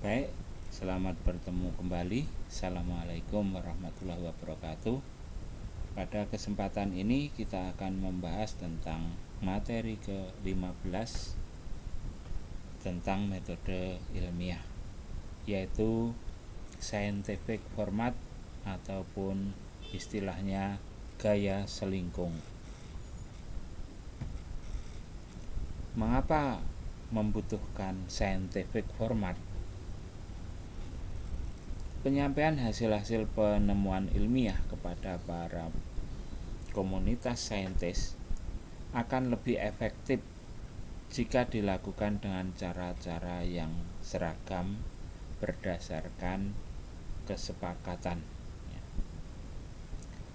Baik, selamat bertemu kembali. Assalamualaikum warahmatullahi wabarakatuh. Pada kesempatan ini kita akan membahas tentang materi ke-15 tentang metode ilmiah, yaitu scientific format ataupun istilahnya gaya selingkung. Mengapa membutuhkan scientific format? Penyampaian hasil-hasil penemuan ilmiah kepada para komunitas saintis akan lebih efektif jika dilakukan dengan cara-cara yang seragam berdasarkan kesepakatan.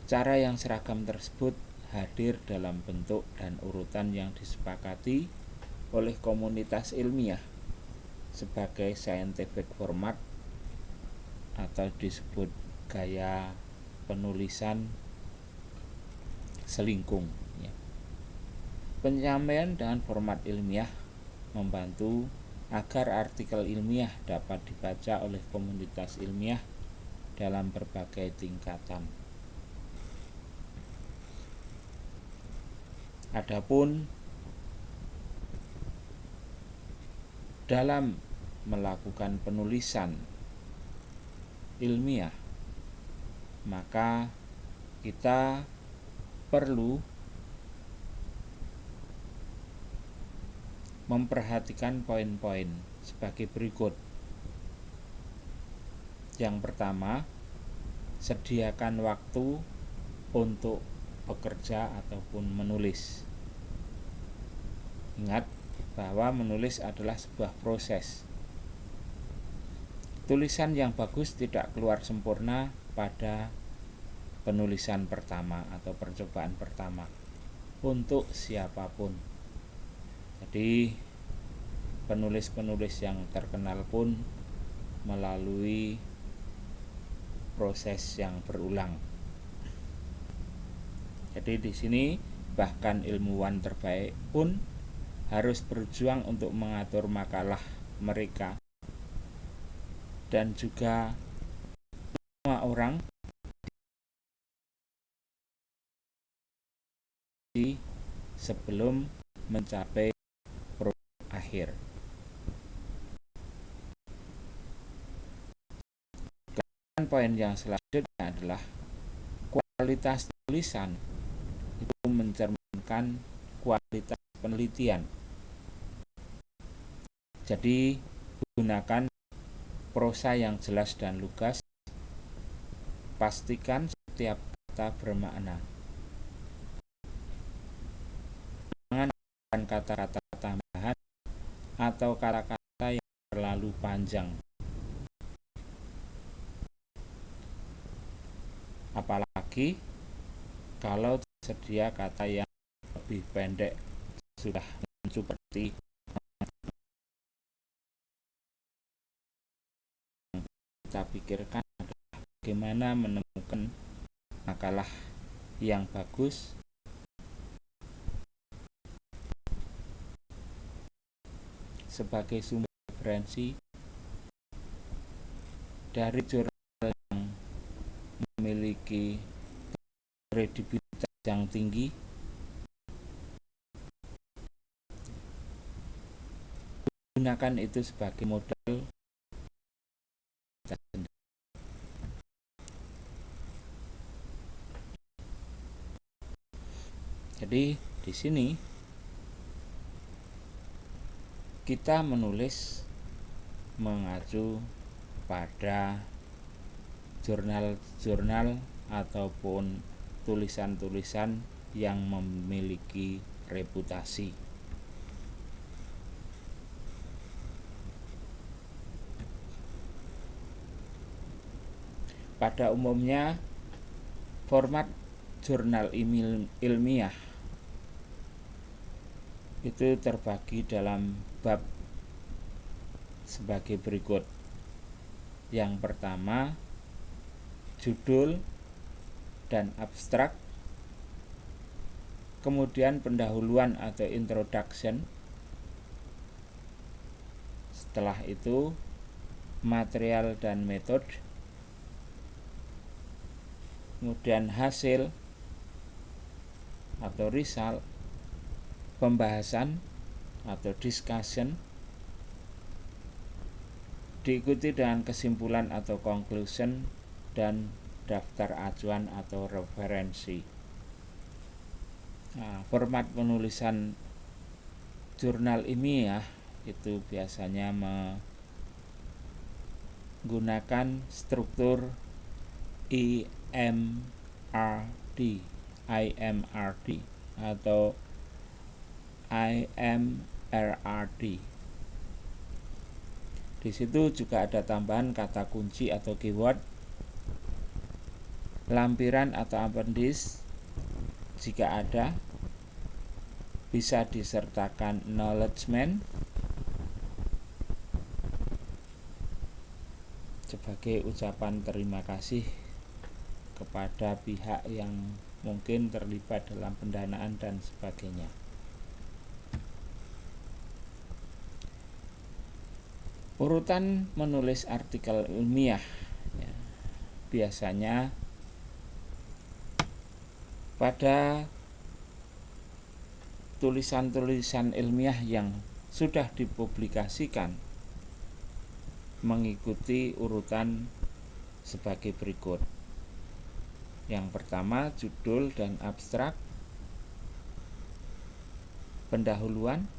Cara yang seragam tersebut hadir dalam bentuk dan urutan yang disepakati oleh komunitas ilmiah sebagai scientific format atau disebut gaya penulisan selingkung. Penyampaian dengan format ilmiah membantu agar artikel ilmiah dapat dibaca oleh komunitas ilmiah dalam berbagai tingkatan. Adapun dalam melakukan penulisan ilmiah, maka kita perlu memperhatikan poin-poin sebagai berikut. Yang pertama, sediakan waktu untuk bekerja ataupun menulis. Ingat bahwa menulis adalah sebuah proses. Tulisan yang bagus tidak keluar sempurna pada penulisan pertama atau percobaan pertama untuk siapapun. Jadi penulis-penulis yang terkenal pun melalui proses yang berulang. Jadi di sini bahkan ilmuwan terbaik pun harus berjuang untuk mengatur makalah mereka, dan juga semua orang sebelum mencapai produk akhir. Poin yang selanjutnya adalah kualitas tulisan itu mencerminkan kualitas penelitian. Jadi gunakan prosa yang jelas dan lugas. Pastikan setiap kata bermakna. Jangan menggunakan kata-kata tambahan atau kata-kata yang terlalu panjang. Apalagi kalau tersedia kata yang lebih pendek. Sudah seperti kita pikirkan adalah bagaimana menemukan makalah yang bagus sebagai sumber referensi dari jurnal yang memiliki kredibilitas yang tinggi. Gunakan itu sebagai modal. Jadi di sini kita menulis mengacu pada jurnal-jurnal ataupun tulisan-tulisan yang memiliki reputasi. Pada umumnya format jurnal ilmiah itu terbagi dalam bab sebagai berikut. Yang pertama, judul dan abstrak, kemudian pendahuluan atau introduction. Setelah itu material dan metode, kemudian hasil atau result, pembahasan atau discussion, diikuti dengan kesimpulan atau conclusion, dan daftar acuan atau referensi. Nah, format penulisan jurnal ilmiah itu biasanya menggunakan struktur IMRD atau IMRRD. Di situ juga ada tambahan kata kunci atau keyword, lampiran atau appendix jika ada, bisa disertakan acknowledgement sebagai ucapan terima kasih kepada pihak yang mungkin terlibat dalam pendanaan dan sebagainya. Urutan menulis artikel ilmiah ya, biasanya pada tulisan-tulisan ilmiah yang sudah dipublikasikan mengikuti urutan sebagai berikut. Yang pertama, judul dan abstrak, pendahuluan,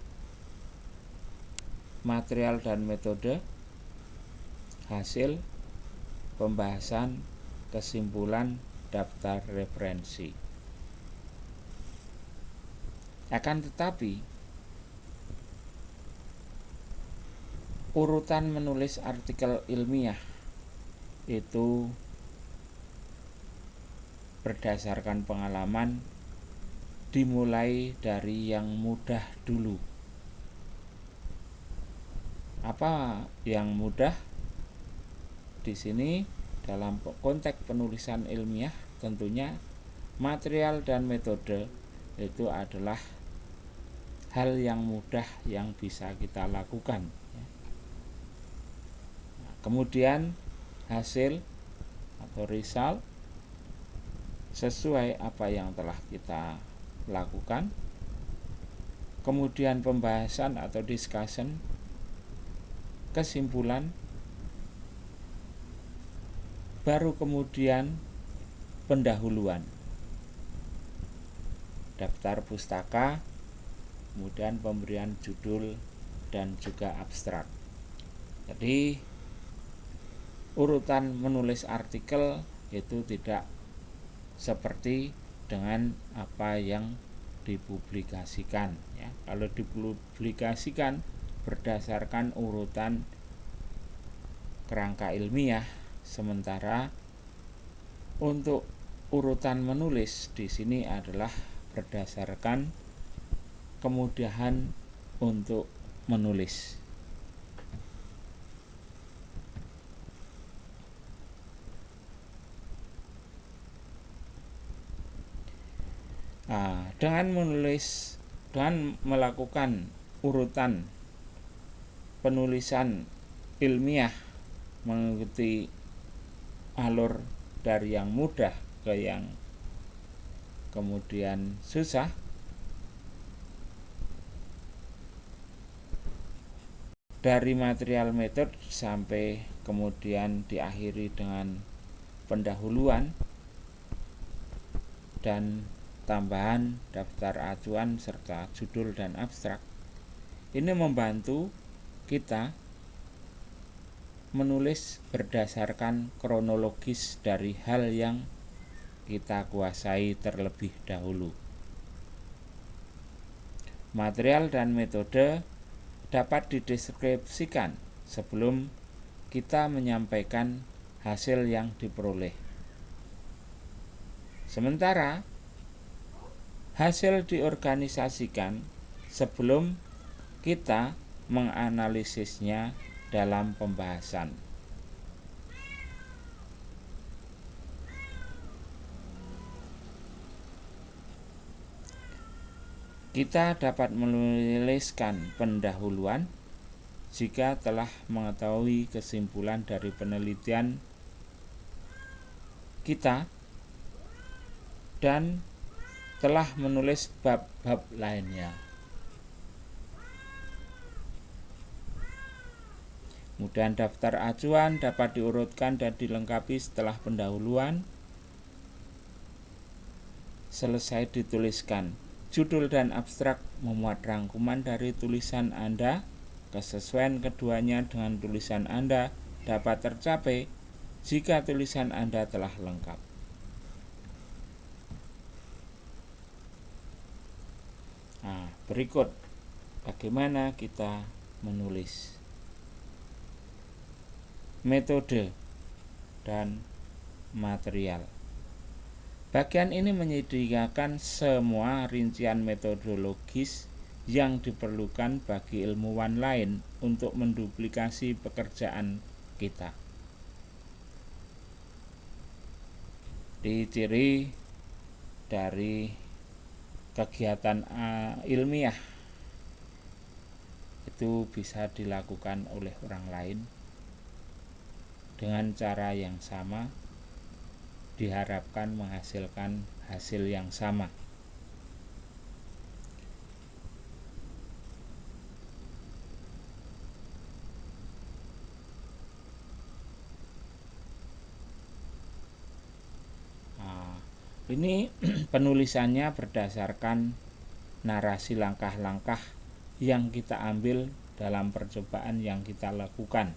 material dan metode, hasil, pembahasan, kesimpulan, daftar referensi. Akan tetapi, urutan menulis artikel ilmiah itu berdasarkan pengalaman dimulai dari yang mudah dulu. Apa yang mudah? Di sini dalam konteks penulisan ilmiah tentunya material dan metode itu adalah hal yang mudah yang bisa kita lakukan. Kemudian hasil atau result sesuai apa yang telah kita lakukan. Kemudian pembahasan atau discussion, kesimpulan, baru kemudian pendahuluan, daftar pustaka, kemudian pemberian judul dan juga abstrak. Jadi urutan menulis artikel itu tidak seperti dengan apa yang dipublikasikan ya. Kalau dipublikasikan berdasarkan urutan kerangka ilmiah, sementara untuk urutan menulis di sini adalah berdasarkan kemudahan untuk menulis. Dengan melakukan urutan penulisan ilmiah mengikuti alur dari yang mudah ke yang kemudian susah, dari material metode sampai kemudian diakhiri dengan pendahuluan dan tambahan daftar acuan serta judul dan abstrak. Ini membantu kita menulis berdasarkan kronologis dari hal yang kita kuasai terlebih dahulu. Material dan metode dapat dideskripsikan sebelum kita menyampaikan hasil yang diperoleh. Sementara hasil diorganisasikan sebelum kita menganalisisnya dalam pembahasan. Kita dapat menuliskan pendahuluan, jika telah mengetahui kesimpulan dari penelitian kita dan telah menulis bab-bab lainnya. Kemudian daftar acuan dapat diurutkan dan dilengkapi setelah pendahuluan selesai dituliskan. Judul dan abstrak memuat rangkuman dari tulisan Anda. Kesesuaian keduanya dengan tulisan Anda dapat tercapai jika tulisan Anda telah lengkap. Nah, berikut bagaimana kita menulis. Metode dan material. Bagian ini menyediakan semua rincian metodologis yang diperlukan bagi ilmuwan lain untuk menduplikasi pekerjaan kita. Ciri dari kegiatan ilmiah itu bisa dilakukan oleh orang lain dengan cara yang sama, diharapkan menghasilkan hasil yang sama. Ini penulisannya berdasarkan narasi langkah-langkah yang kita ambil dalam percobaan yang kita lakukan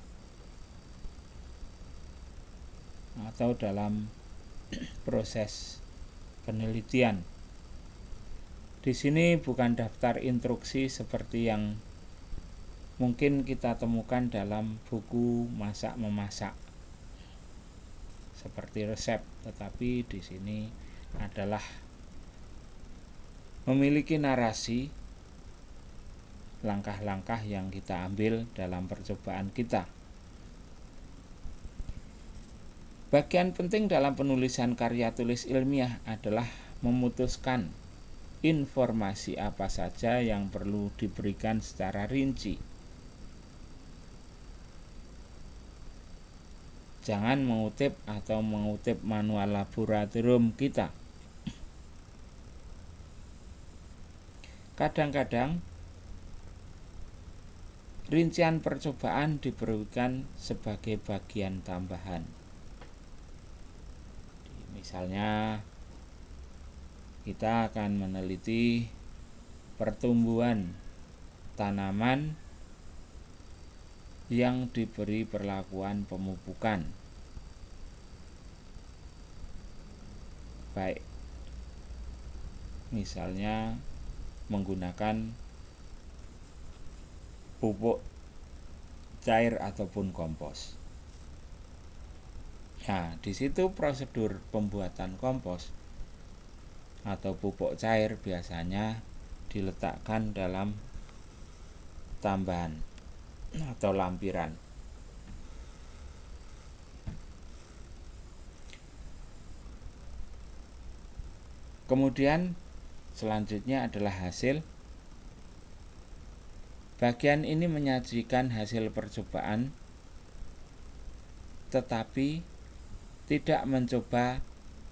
atau dalam proses penelitian. Di sini bukan daftar instruksi seperti yang mungkin kita temukan dalam buku masak-memasak seperti resep, tetapi di sini adalah memiliki narasi langkah-langkah yang kita ambil dalam percobaan kita. Bagian penting dalam penulisan karya tulis ilmiah adalah memutuskan informasi apa saja yang perlu diberikan secara rinci. Jangan mengutip atau mengutip manual laboratorium kita. Kadang-kadang rincian percobaan diberikan sebagai bagian tambahan. Misalnya, kita akan meneliti pertumbuhan tanaman yang diberi perlakuan pemupukan, baik misalnya menggunakan pupuk cair ataupun kompos. Nah, di situ prosedur pembuatan kompos atau pupuk cair biasanya diletakkan dalam tambahan atau lampiran. Kemudian selanjutnya adalah hasil. Bagian ini menyajikan hasil percobaan, tetapi tidak mencoba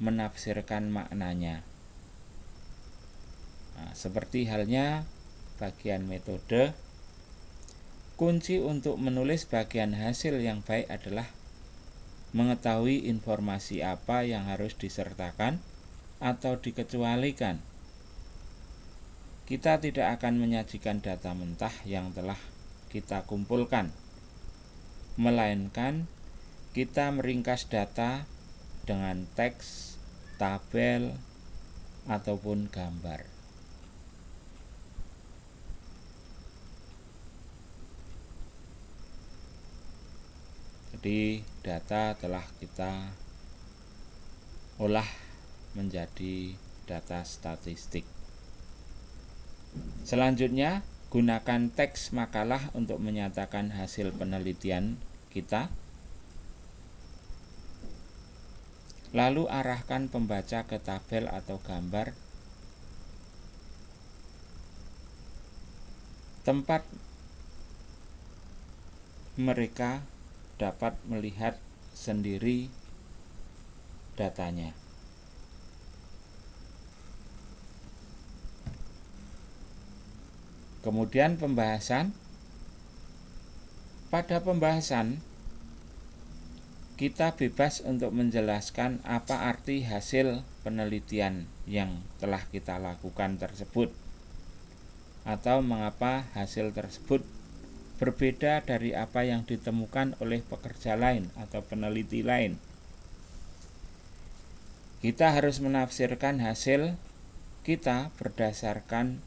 menafsirkan maknanya. Nah, seperti halnya bagian metode, kunci untuk menulis bagian hasil yang baik adalah mengetahui informasi apa yang harus disertakan atau dikecualikan. Kita tidak akan menyajikan data mentah yang telah kita kumpulkan, melainkan kita meringkas data dengan teks, tabel, ataupun gambar. Jadi data telah kita olah menjadi data statistik. Selanjutnya, gunakan teks makalah untuk menyatakan hasil penelitian kita. Lalu arahkan pembaca ke tabel atau gambar tempat mereka dapat melihat sendiri datanya. Kemudian pembahasan. Pada pembahasan, kita bebas untuk menjelaskan apa arti hasil penelitian yang telah kita lakukan tersebut, atau mengapa hasil tersebut berbeda dari apa yang ditemukan oleh pekerja lain atau peneliti lain. Kita harus menafsirkan hasil kita berdasarkan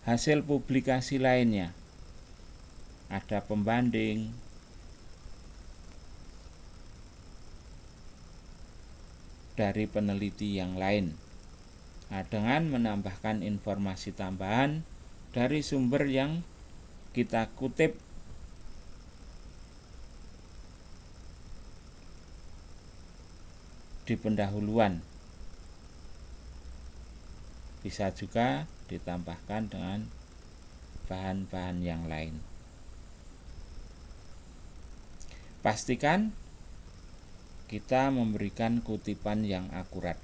hasil publikasi lainnya. Ada pembanding, dari peneliti yang lain, dengan menambahkan informasi tambahan dari sumber yang kita kutip di pendahuluan. Bisa juga ditambahkan dengan bahan-bahan yang lain. Pastikan kita memberikan kutipan yang akurat.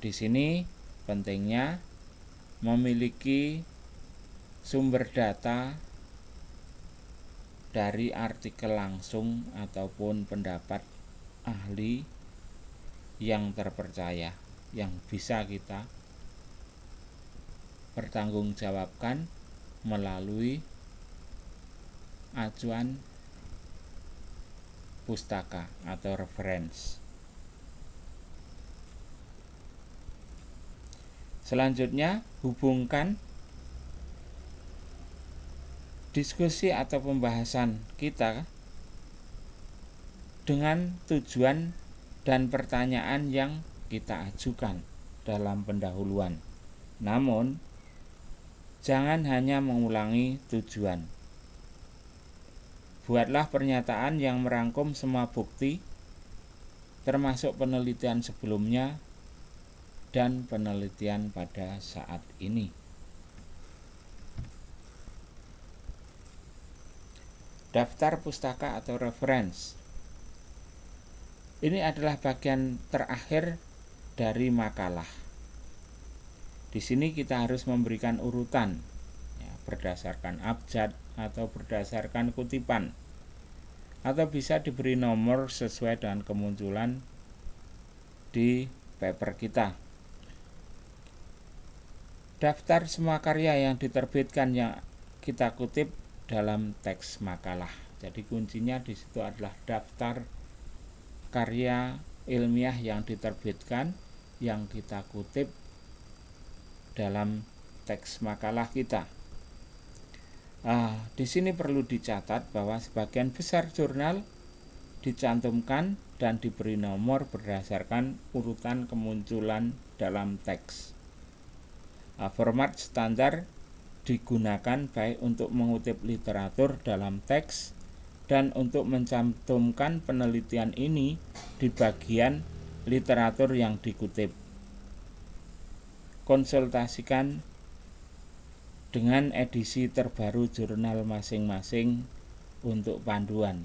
Di sini pentingnya memiliki sumber data dari artikel langsung ataupun pendapat ahli yang terpercaya, yang bisa kita pertanggungjawabkan melalui acuan pustaka atau reference. Selanjutnya, hubungkan diskusi atau pembahasan kita dengan tujuan dan pertanyaan yang kita ajukan dalam pendahuluan. Namun, jangan hanya mengulangi tujuan. Buatlah pernyataan yang merangkum semua bukti, termasuk penelitian sebelumnya dan penelitian pada saat ini. Daftar pustaka atau reference. Ini adalah bagian terakhir dari makalah. Di sini kita harus memberikan urutan, berdasarkan abjad atau berdasarkan kutipan, atau bisa diberi nomor sesuai dengan kemunculan di paper kita. Daftar semua karya yang diterbitkan yang kita kutip dalam teks makalah. Jadi kuncinya di situ adalah daftar karya ilmiah yang diterbitkan yang kita kutip dalam teks makalah kita. Di sini perlu dicatat bahwa sebagian besar jurnal dicantumkan dan diberi nomor berdasarkan urutan kemunculan dalam teks. Format standar digunakan baik untuk mengutip literatur dalam teks dan untuk mencantumkan penelitian ini di bagian literatur yang dikutip. Konsultasikan dengan edisi terbaru jurnal masing-masing untuk panduan.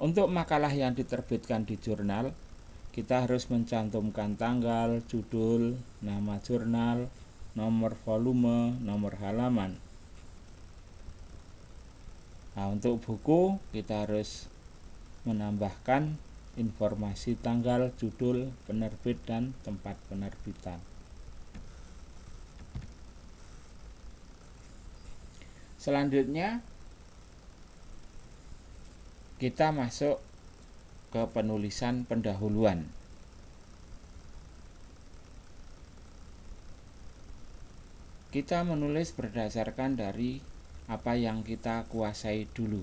Untuk makalah yang diterbitkan di jurnal, kita harus mencantumkan tanggal, judul, nama jurnal, nomor volume, nomor halaman. Untuk buku, kita harus menambahkan informasi tanggal, judul, penerbit, dan tempat penerbitan. Selanjutnya kita masuk ke penulisan pendahuluan. Kita menulis berdasarkan dari apa yang kita kuasai dulu.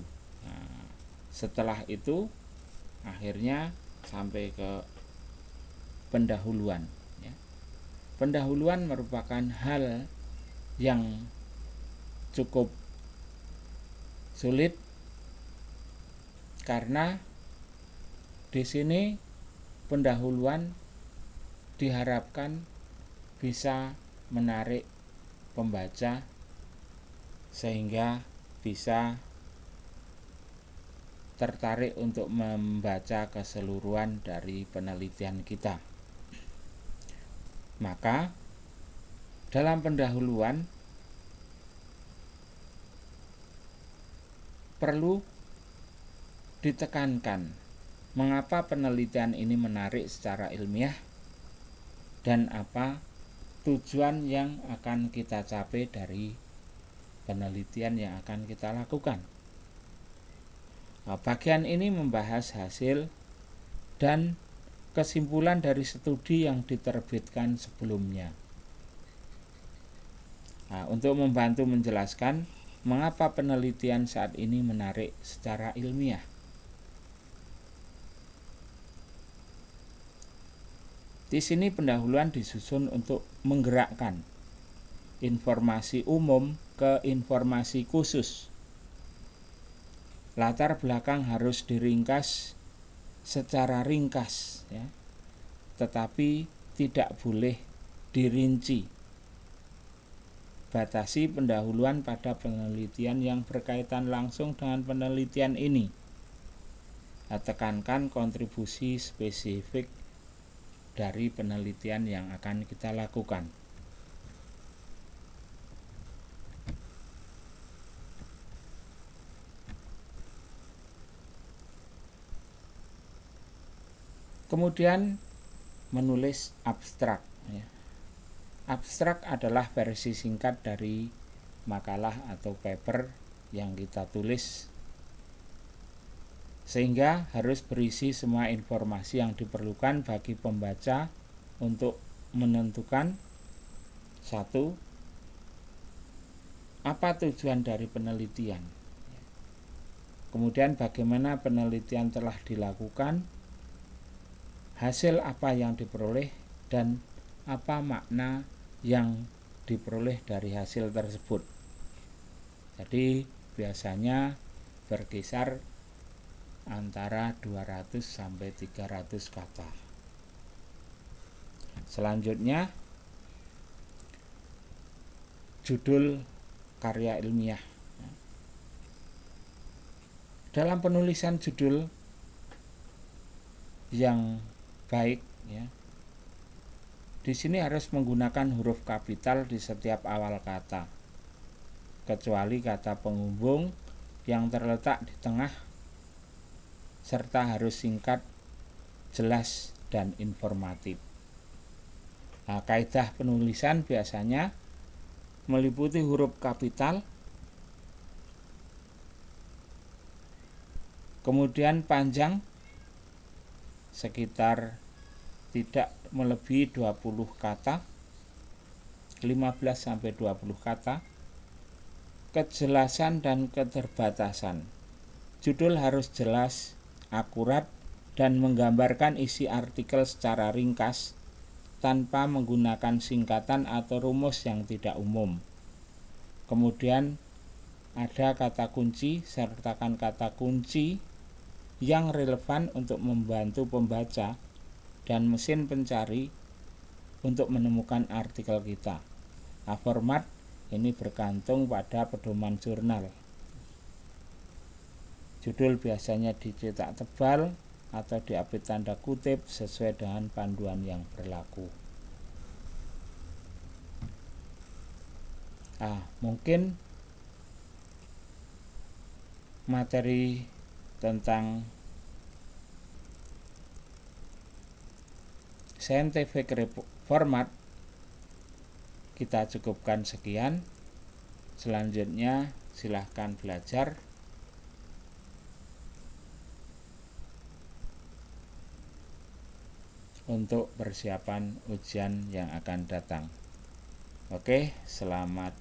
Setelah itu akhirnya sampai ke pendahuluan. Pendahuluan merupakan hal yang cukup sulit karena di sini pendahuluan diharapkan bisa menarik pembaca sehingga bisa tertarik untuk membaca keseluruhan dari penelitian kita. Maka dalam pendahuluan perlu ditekankan mengapa penelitian ini menarik secara ilmiah dan apa tujuan yang akan kita capai dari penelitian yang akan kita lakukan. Bagian ini membahas hasil dan kesimpulan dari studi yang diterbitkan sebelumnya. Untuk membantu menjelaskan mengapa penelitian saat ini menarik secara ilmiah. Di sini pendahuluan disusun untuk menggerakkan informasi umum ke informasi khusus. Latar belakang harus diringkas secara ringkas, ya, tetapi tidak boleh dirinci. Batasi pendahuluan pada penelitian yang berkaitan langsung dengan penelitian ini. Tekankan kontribusi spesifik dari penelitian yang akan kita lakukan. Kemudian menulis abstrak. Abstrak adalah versi singkat dari makalah atau paper yang kita tulis, sehingga harus berisi semua informasi yang diperlukan bagi pembaca untuk menentukan: 1. Apa tujuan dari penelitian? Kemudian bagaimana penelitian telah dilakukan, hasil apa yang diperoleh, dan apa makna yang diperoleh dari hasil tersebut. Jadi biasanya berkisar antara 200 sampai 300 kata. Selanjutnya, judul karya ilmiah. Dalam penulisan judul yang baik, ya, di sini harus menggunakan huruf kapital di setiap awal kata, kecuali kata penghubung yang terletak di tengah, serta harus singkat, jelas, dan informatif. Kaidah penulisan biasanya meliputi huruf kapital, kemudian panjang sekitar tidak melebihi 20 kata, 15-20 kata, kejelasan dan keterbatasan. Judul harus jelas, akurat, dan menggambarkan isi artikel secara ringkas tanpa menggunakan singkatan atau rumus yang tidak umum. Kemudian ada kata kunci, sertakan kata kunci yang relevan untuk membantu pembaca dan mesin pencari untuk menemukan artikel kita. Format ini bergantung pada pedoman jurnal. Judul biasanya dicetak tebal atau diapit tanda kutip sesuai dengan panduan yang berlaku. Mungkin materi tentang scientific format kita cukupkan sekian. Selanjutnya silahkan belajar untuk persiapan ujian yang akan datang. Oke, selamat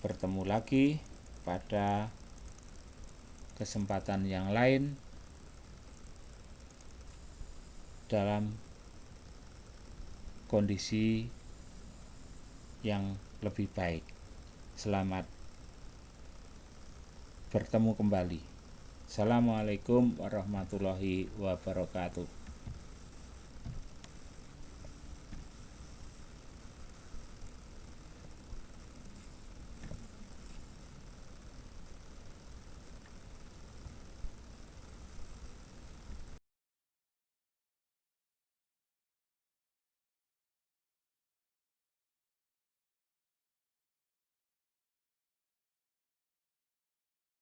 bertemu lagi pada kesempatan yang lain dalam kondisi yang lebih baik. Selamat bertemu kembali. Assalamualaikum warahmatullahi wabarakatuh.